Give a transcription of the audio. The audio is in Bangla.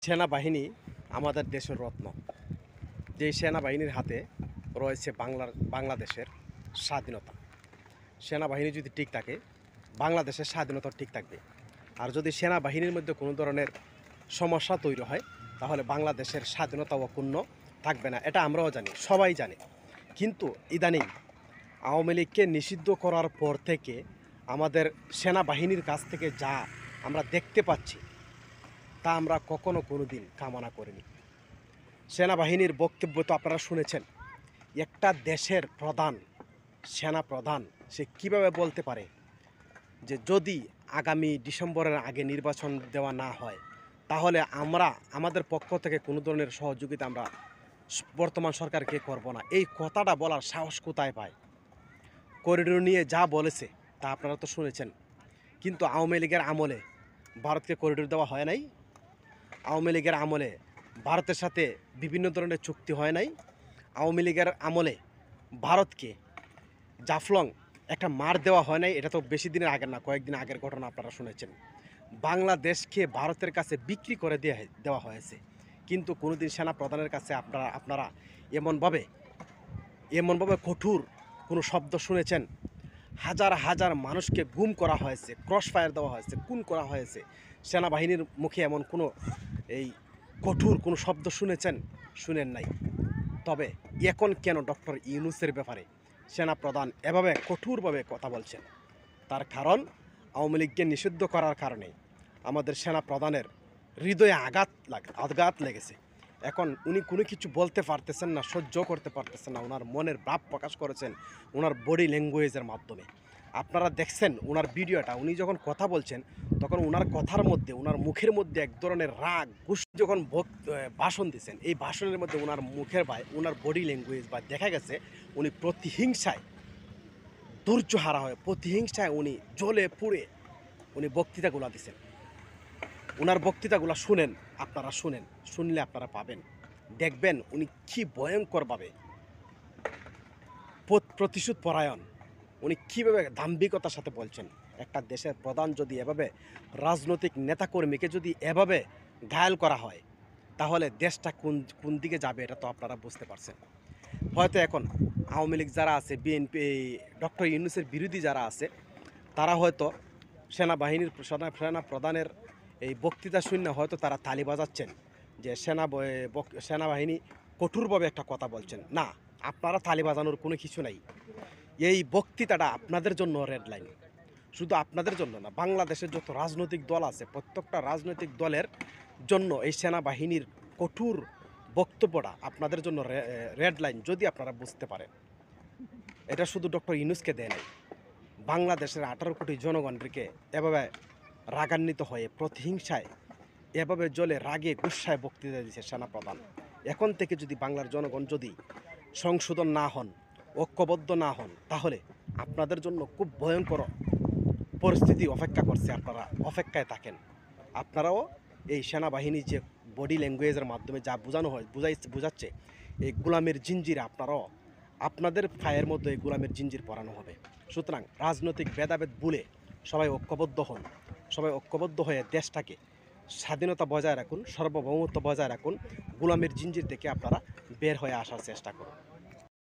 সেনাবাহিনী আমাদের দেশের রত্ন। যে সেনাবাহিনীর হাতে রয়েছে বাংলাদেশের স্বাধীনতা। সেনাবাহিনী যদি ঠিক থাকে, বাংলাদেশের স্বাধীনতা ঠিক থাকবে। আর যদি সেনাবাহিনীর মধ্যে কোনো ধরনের সমস্যা তৈরি হয়, তাহলে বাংলাদেশের স্বাধীনতা অক্ষুণ্ণ থাকবে না। এটা আমরাও জানি, সবাই জানে। কিন্তু ইদানিং আওয়ামী লীগকে নিষিদ্ধ করার পর থেকে আমাদের সেনাবাহিনীর কাছ থেকে যা আমরা দেখতে পাচ্ছি, তা আমরা কখনো কোনো দিন কামনা করিনি। সেনাবাহিনীর বক্তব্য তো আপনারা শুনেছেন। একটা দেশের প্রধান, সেনা প্রধান, সে কিভাবে বলতে পারে যে যদি আগামী ডিসেম্বরের আগে নির্বাচন দেওয়া না হয়, তাহলে আমরা আমাদের পক্ষ থেকে কোনো ধরনের সহযোগিতা আমরা বর্তমান সরকারকে করব না। এই কথাটা বলার সাহস কোথায় পায়? করিডোর নিয়ে যা বলেছে তা আপনারা তো শুনেছেন। কিন্তু আওয়ামী লীগের আমলে ভারতকে করিডোর দেওয়া হয় নাই। আওয়ামী লীগের আমলে ভারতের সাথে বিভিন্ন ধরনের চুক্তি হয় নাই। আওয়ামী লীগের আমলে ভারতকে জাফলং একটা মার দেওয়া হয় নাই। এটা তো বেশি দিনের আগের না, কয়েকদিন আগের ঘটনা আপনারা শুনেছেন। বাংলাদেশকে ভারতের কাছে বিক্রি করে দেওয়া হয়েছে। কিন্তু কোনোদিন সেনা প্রধানের কাছে আপনারা এমনভাবে কঠোর কোনো শব্দ শুনেছেন? হাজার হাজার মানুষকে গুম করা হয়েছে, ক্রস ফায়ার দেওয়া হয়েছে, খুন করা হয়েছে। সেনাবাহিনীর মুখে এমন কোনো এই কঠোর কোনো শব্দ শুনেছেন? শুনেন নাই। তবে এখন কেন ডক্টর ইউনূসের ব্যাপারে সেনাপ্রধান এভাবে কঠোরভাবে কথা বলছেন? তার কারণ আওয়ামী লীগকে নিষিদ্ধ করার কারণে আমাদের সেনাপ্রধানের হৃদয়ে আঘাত লেগেছে। এখন উনি কোনো কিছু বলতে পারতেছেন না, সহ্য করতে পারতেছেন না। ওনার মনের ভাব প্রকাশ করেছেন ওনার বডি ল্যাঙ্গুয়েজের মাধ্যমে। আপনারা দেখছেন ওনার ভিডিওটা, উনি যখন কথা বলছেন তখন ওনার কথার মধ্যে, ওনার মুখের মধ্যে এক ধরনের রাগ গুষ্টি। যখন ভাষণ দিচ্ছেন, এই ভাষণের মধ্যে ওনার মুখের ওনার বডি ল্যাঙ্গুয়েজ দেখা গেছে উনি প্রতিহিংসায় ধৈর্যহারা হয়ে, প্রতিহিংসায় উনি জ্বলে পুড়ে উনি বক্তৃতাগুলো দিচ্ছেন। ওনার বক্তৃতাগুলো শুনলে আপনারা পাবেন, দেখবেন উনি কি ভয়ঙ্করভাবে প্রতিশোধ পরায়ণ, উনি কীভাবে দাম্ভিকতার সাথে বলছেন। একটা দেশের প্রধান যদি এভাবে, রাজনৈতিক নেতাকর্মীকে যদি এভাবে ঘায়াল করা হয়, তাহলে দেশটা কোন দিকে যাবে এটা তো আপনারা বুঝতে পারছেন। হয়তো এখন আওয়ামী লীগ যারা আছে, বিএনপি, ডক্টর ইউনূসের বিরোধী যারা আছে, তারা হয়তো সেনা প্রধানের এই বক্তৃতা শুনে হয়তো তারা তালি বাজাচ্ছেন যে সেনাবাহিনী কঠোরভাবে একটা কথা বলছেন। না, আপনারা তালি বাজানোর কোনো কিছু নাই। এই বক্তৃতাটা আপনাদের জন্য রেড লাইন। শুধু আপনাদের জন্য না, বাংলাদেশের যত রাজনৈতিক দল আছে প্রত্যেকটা রাজনৈতিক দলের জন্য এই সেনাবাহিনীর কঠোর বক্তব্যটা আপনাদের জন্য রেড লাইন। যদি আপনারা বুঝতে পারেন, এটা শুধু ডক্টর ইউনূসকে দেয় নাই, বাংলাদেশের 18 কোটি জনগণকে এভাবে রাগান্বিত হয়ে প্রতিহিংসায় এভাবে জ্বলে রাগে গুস্সায় বক্তৃতা দিচ্ছে সেনাপ্রধান। এখন থেকে যদি বাংলার জনগণ যদি সংশোধন না হন, ঐক্যবদ্ধ না হন, তাহলে আপনাদের জন্য খুব ভয়ঙ্কর পরিস্থিতি অপেক্ষা করছে। আপনারা অপেক্ষায় থাকেন। আপনারাও এই সেনাবাহিনী যে বডি ল্যাঙ্গুয়েজের মাধ্যমে যা বোঝাচ্ছে, এই গোলামের জিঞ্জির আপনারাও আপনাদের পায়ের মধ্যে এই গোলামের জিঞ্জির পরানো হবে। সুতরাং রাজনৈতিক ভেদাভেদ ভুলে সবাই ঐক্যবদ্ধ হন। সবাই ঐক্যবদ্ধ হয়ে দেশটাকে স্বাধীনতা বজায় রাখুন, সার্বভৌমত্ব বজায় রাখুন। গোলামের জিঞ্জির থেকে আপনারা বের হয়ে আসার চেষ্টা করুন।